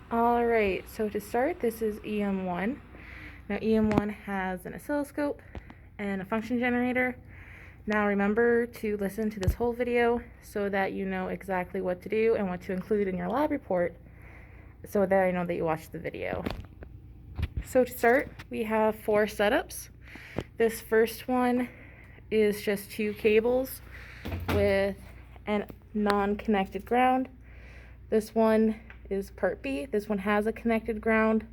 Alright, so to start, this is EM1. Now EM1 has an oscilloscope and a function generator. Now remember to listen to this whole video so that you know exactly what to do and what to include in your lab report so that I know that you watched the video. So to start, we have 4 setups. This first one is just 2 cables with a non-connected ground. This one is part B. This one has a connected ground.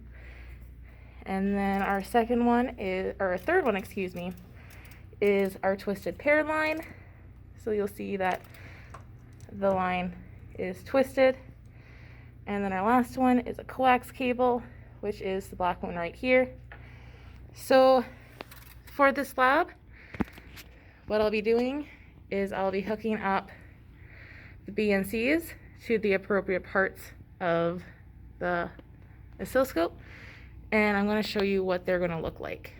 And then our second one is, or our third one, excuse me, is our twisted paired line. So you'll see that the line is twisted. And then our last one is a coax cable, which is the black one right here. So for this lab, what I'll be doing is I'll be hooking up the BNCs to the appropriate parts of the oscilloscope, and I'm going to show you what they're going to look like.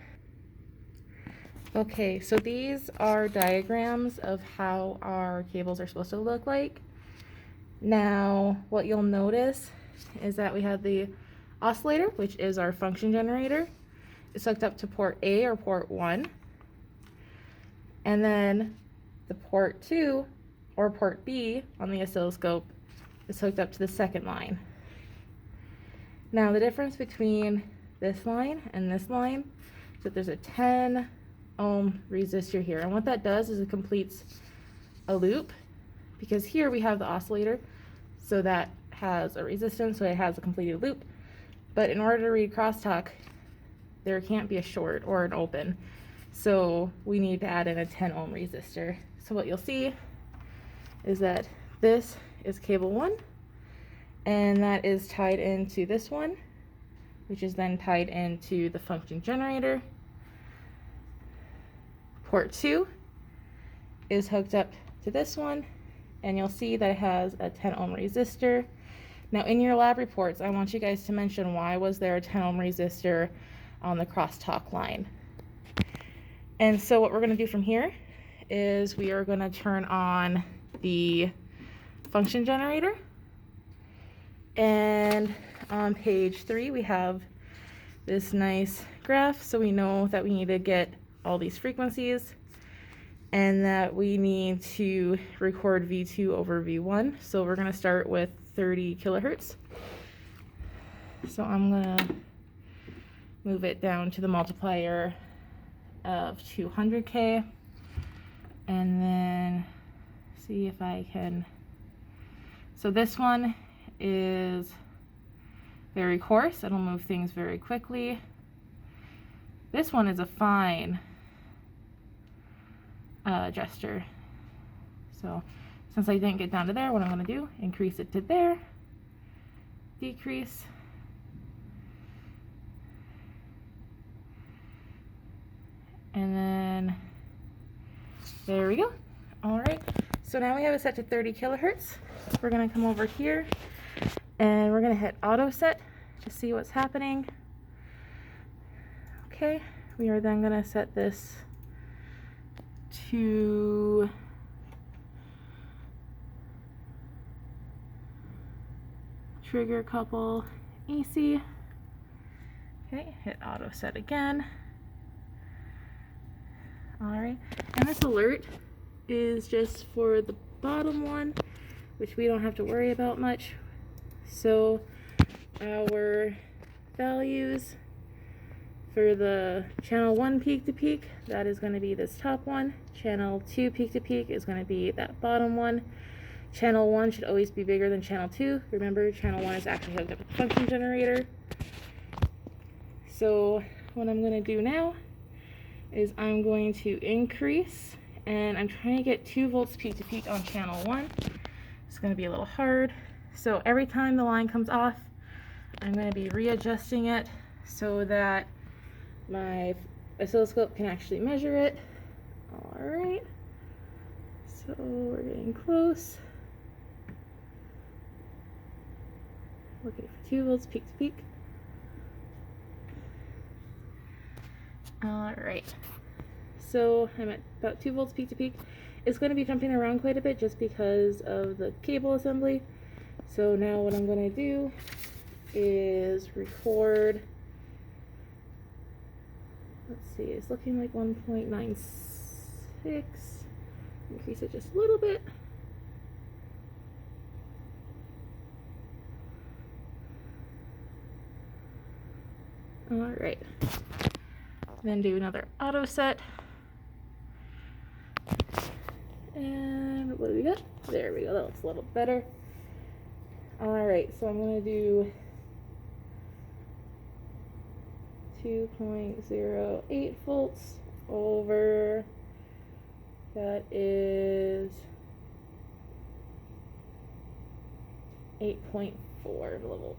Okay, so these are diagrams of how our cables are supposed to look like. Now, what you'll notice is that we have the oscillator, which is our function generator. It's hooked up to port A or port 1. And then the port 2 or port B on the oscilloscope is hooked up to the second line. Now the difference between this line and this line is that there's a 10 ohm resistor here, and what that does is it completes a loop, because here we have the oscillator, so that has a resistance, so it has a completed loop. But in order to read crosstalk, there can't be a short or an open, so we need to add in a 10 ohm resistor. So what you'll see is that this is cable 1, and that is tied into this one, which is then tied into the function generator. Port 2 is hooked up to this one, and you'll see that it has a 10 ohm resistor. Now in your lab reports, I want you guys to mention why was there a 10 ohm resistor on the crosstalk line. And so what we're going to do from here is we are going to turn on the function generator, and on page 3 we have this nice graph, so we know that we need to get all these frequencies and that we need to record V2 over V1. So we're going to start with 30 kilohertz. So I'm going to move it down to the multiplier of 200K, and then see if I can. So this one is very coarse, it'll move things very quickly. This one is a fine gesture. So since I didn't get down to there, what I'm going to do, increase it to there, decrease, and then there we go. All right, so now we have it set to 30 kilohertz. We're going to come over here and we're going to hit auto set to see what's happening. Okay, we are then going to set this to trigger couple AC. Okay, hit auto set again. Alright, and this alert is just for the bottom one, which we don't have to worry about much. So our values for the channel 1 peak to peak, that is going to be this top one. Channel 2 peak to peak is going to be that bottom one. Channel 1 should always be bigger than channel 2. Remember, channel 1 is actually hooked up to the function generator. So what I'm going to do now is I'm going to increase, and I'm trying to get 2 volts peak to peak on channel 1. It's going to be a little hard. So every time the line comes off, I'm going to be readjusting it so that my oscilloscope can actually measure it. Alright, so we're getting close. Looking for 2 volts peak to peak. Alright, so I'm at about 2 volts peak to peak. It's going to be jumping around quite a bit just because of the cable assembly. So now what I'm going to do is record. Let's see, it's looking like 1.96. Increase it just a little bit. All right. Then do another auto set. And what do we got? There we go, that looks a little better. All right, so I'm gonna do 2.08 volts over, that is 8.4 millivolts.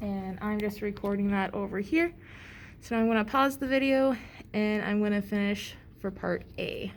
And I'm just recording that over here. So I'm gonna pause the video and I'm gonna finish for part A.